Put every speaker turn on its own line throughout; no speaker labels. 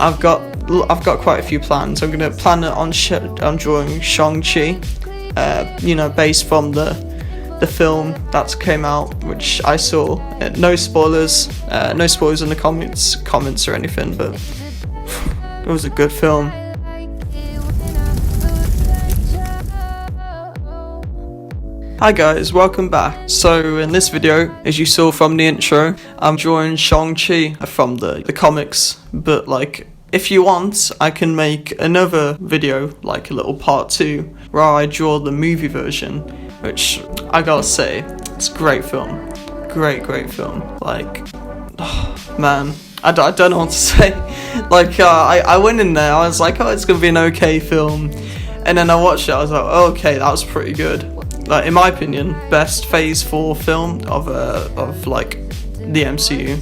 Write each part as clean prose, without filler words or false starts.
I've got quite a few plans. I'm gonna plan it on drawing Shang-Chi, based from the film that came out, which I saw. No spoilers in the comments or anything, but it was a good film. Hi guys, welcome back. So in this video, as you saw from the intro, I'm drawing Shang-Chi from the comics, but like, if you want, I can make another video, like a little part 2, where I draw the movie version, which I gotta say, it's a great film. Great film. Like, oh, man, I don't know what to say. Like, I went in there, I was like, oh, it's gonna be an okay film. And then I watched it, I was like, oh, okay, that was pretty good. Like, in my opinion, best Phase 4 film of like the MCU.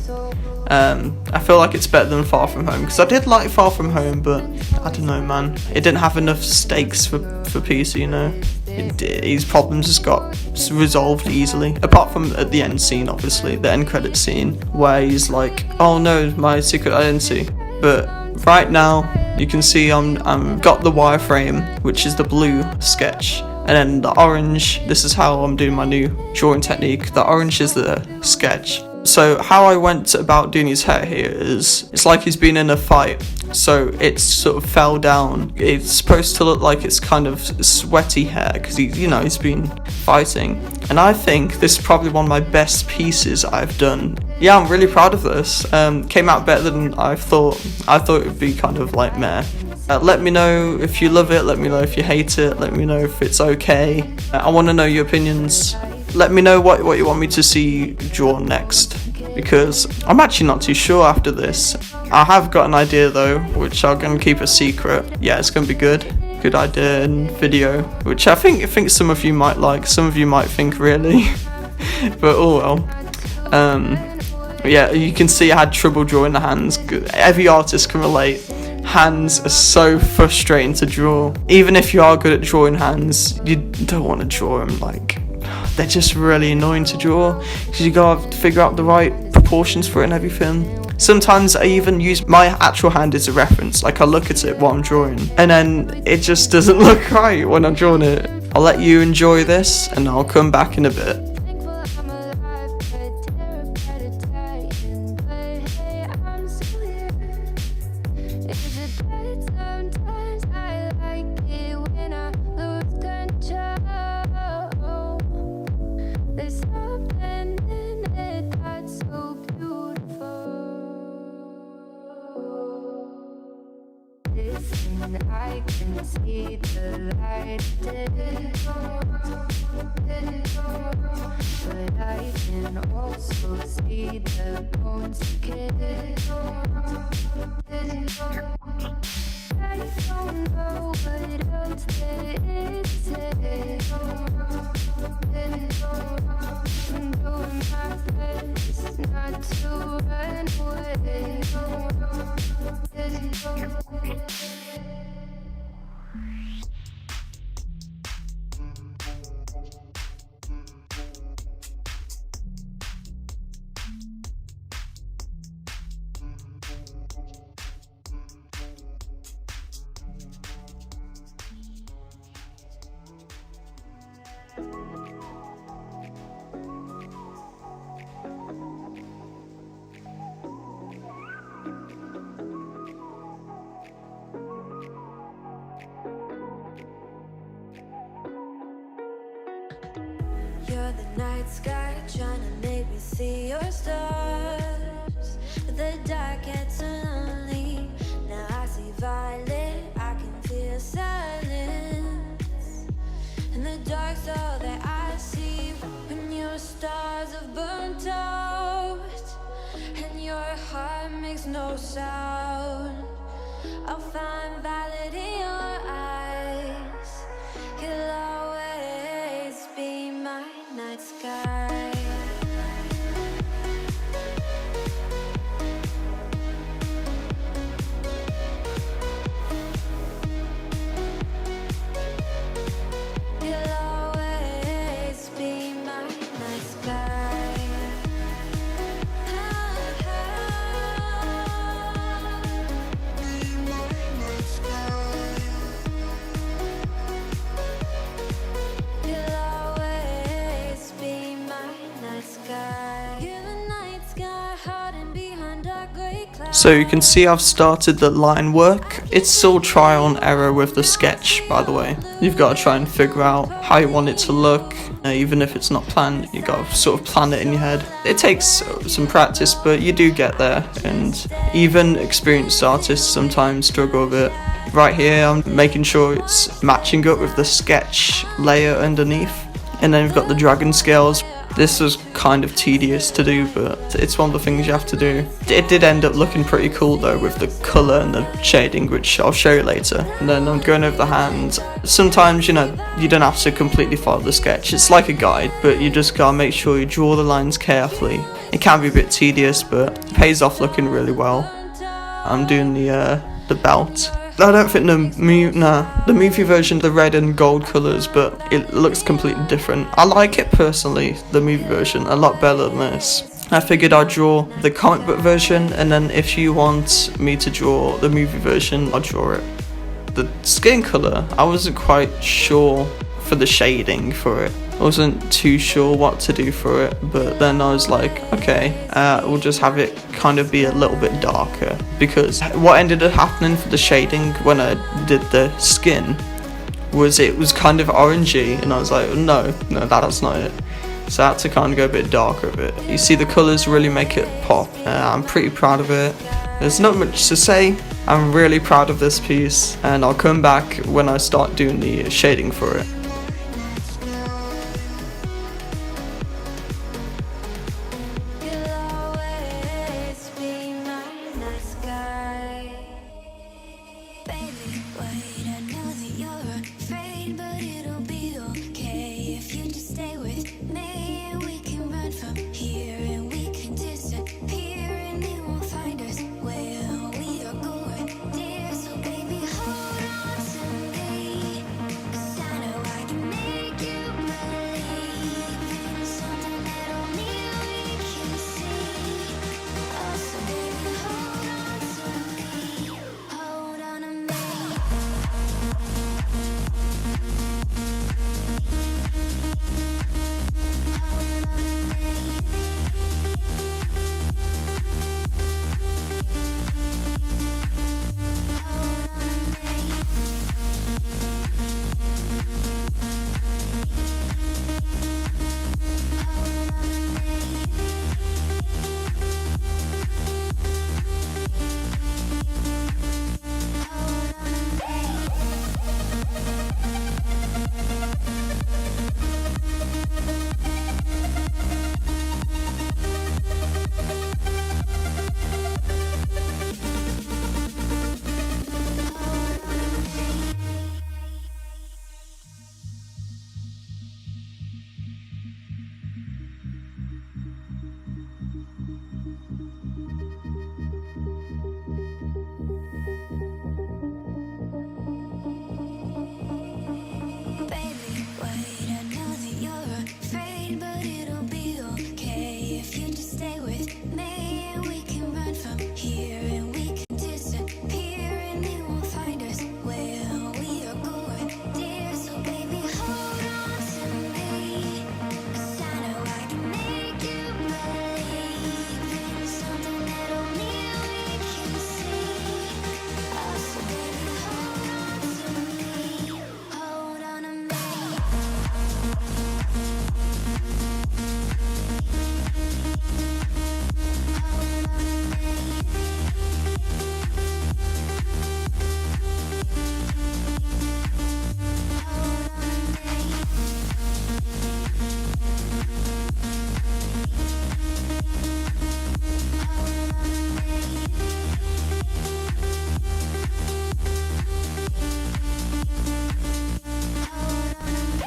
I feel like it's better than Far From Home, because I did like Far From Home, but I don't know, man. It didn't have enough stakes for Peter, you know. His problems just got resolved easily. Apart from at the end scene, obviously, the end credit scene, where he's like, "Oh no, my secret identity." But right now, you can see I'm got the wireframe, which is the blue sketch. And then the orange, this is how I'm doing my new drawing technique. The orange is the sketch. So how I went about doing his hair here is, it's like he's been in a fight. So it sort of fell down. It's supposed to look like it's kind of sweaty hair, because he's been fighting. And I think this is probably one of my best pieces I've done. Yeah, I'm really proud of this. Came out better than I thought. I thought it would be kind of like meh. Let me know if you love it, let me know if you hate it, let me know if it's okay. I want to know your opinions. Let me know what you want me to see drawn next, because I'm actually not too sure after this. I have got an idea though, which I'm going to keep a secret. Yeah, it's going to be good. Good idea and video, which I think some of you might like, some of you might think really. But oh well. Yeah, you can see I had trouble drawing the hands. Every artist can relate. Hands are so frustrating to draw. Even if you are good at drawing hands, you don't want to draw them. Like, they're just really annoying to draw, because you gotta figure out the right proportions for it and everything. Sometimes I even use my actual hand as a reference. Like, I look at it while I'm drawing, and then it just doesn't look right when I'm drawing it. I'll let you enjoy this, and I'll come back in a bit.
I can see the light, but I can also see the bones decay. I don't know what else there is to say. I'm doing my best not to run away. You're the night sky, trying to make me see your stars. But the dark gets lonely. Now I see violet, I can feel silence. And the dark's all that I see when your stars have burnt out and your heart makes no sound. I'll find violet in your eyes. You'll always be my night sky. You'll always be my night sky.
So you can see I've started the line work. It's still trial and error with the sketch, by the way. You've got to try and figure out how you want it to look. Even if it's not planned, you got to sort of plan it in your head. It takes some practice, but you do get there, and even experienced artists sometimes struggle with it. Right here, I'm making sure it's matching up with the sketch layer underneath. And then we've got the dragon scales. This was kind of tedious to do, but it's one of the things you have to do. It did end up looking pretty cool though, with the colour and the shading, which I'll show you later. And then I'm going over the hands. Sometimes, you know, you don't have to completely follow the sketch. It's like a guide, but you just gotta make sure you draw the lines carefully. It can be a bit tedious, but it pays off looking really well. I'm doing the belt. I don't think the movie version, the red and gold colours, but it looks completely different. I like it personally, the movie version, a lot better than this. I figured I'd draw the comic book version, and then if you want me to draw the movie version, I'll draw it. The skin colour, I wasn't quite sure for the shading for it. I wasn't too sure what to do for it, but then I was like, okay, we'll just have it kind of be a little bit darker, because what ended up happening for the shading when I did the skin was it was kind of orangey, and I was like, no, that's not it. So I had to kind of go a bit darker with it. You see the colours really make it pop. I'm pretty proud of it. There's not much to say. I'm really proud of this piece, and I'll come back when I start doing the shading for it.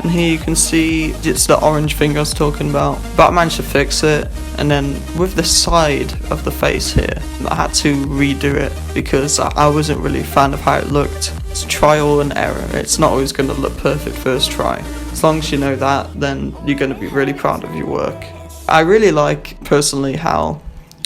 And here you can see it's the orange thing I was talking about, but I managed to fix it. And then with the side of the face here, I had to redo it because I wasn't really a fan of how it looked. It's trial and error. It's not always going to look perfect first try. As long as you know that, then you're going to be really proud of your work. I really like personally how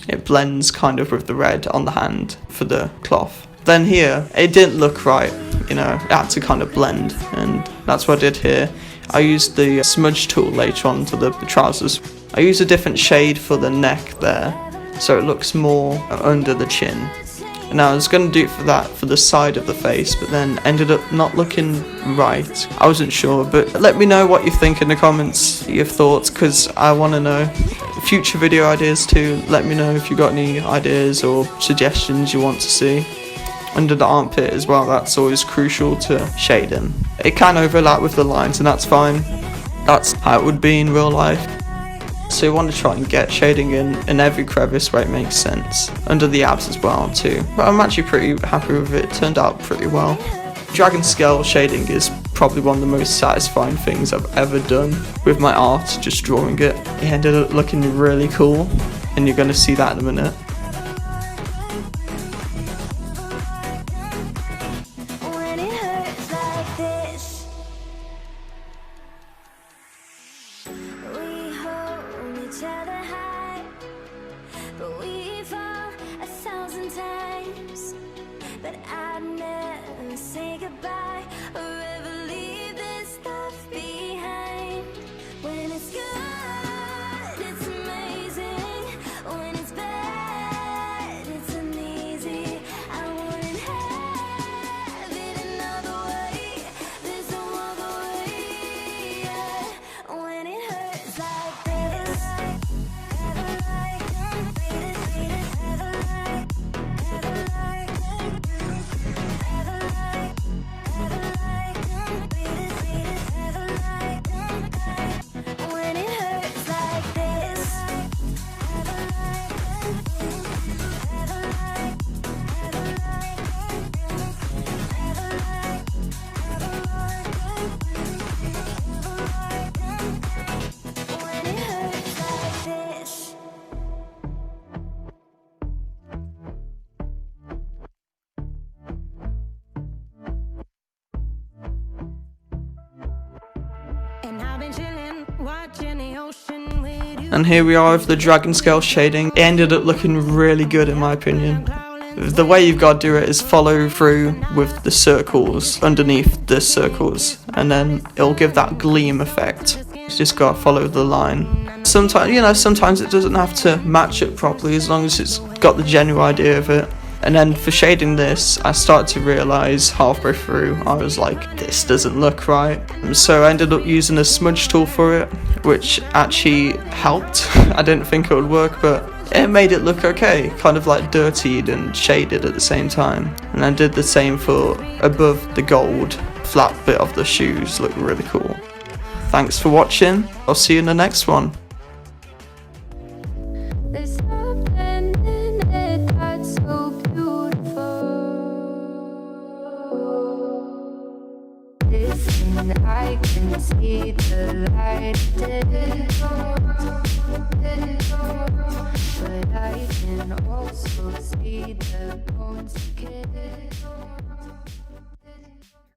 it blends kind of with the red on the hand for the cloth. Then here, it didn't look right, you know, it had to kind of blend, and that's what I did here. I used the smudge tool later on to the trousers. I used a different shade for the neck there, so it looks more under the chin. And I was going to do it for the side of the face, but then ended up not looking right. I wasn't sure, but let me know what you think in the comments, your thoughts, because I want to know. Future video ideas too, let me know if you got any ideas or suggestions you want to see. Under the armpit as well, that's always crucial to shading. It can overlap with the lines and that's fine. That's how it would be in real life. So you want to try and get shading in every crevice where it makes sense. Under the abs as well too. But I'm actually pretty happy with it, turned out pretty well. Dragon scale shading is probably one of the most satisfying things I've ever done with my art, just drawing it. It ended up looking really cool, and you're going to see that in a minute.
When it hurts like this, we hold each other high, but we fall 1,000 times. But I'd never say goodbye or ever leave this stuff behind. When it's good, it's amazing. When it's bad, it's uneasy. I wouldn't have it another way. There's no other way. Yeah. When it hurts like this, when it hurts like this. When it hurts like this. And I've been chilling, watching the ocean with you.
And here we are with the dragon scale shading. It ended up looking really good in my opinion. The way you've got to do it is follow through with the circles underneath the circles, and then it'll give that gleam effect. You just got to follow the line. Sometimes it doesn't have to match it properly as long as it's got the general idea of it. And then for shading this, I started to realise halfway through, I was like, this doesn't look right. So I ended up using a smudge tool for it, which actually helped. I didn't think it would work, but it made it look okay, kind of like dirtied and shaded at the same time. And I did the same for above the gold flat bit of the shoes, looked really cool. Thanks for watching, I'll see you in the next one.
There's something in it that's so beautiful. Listen, I can see the light, but I can also see the bones decay.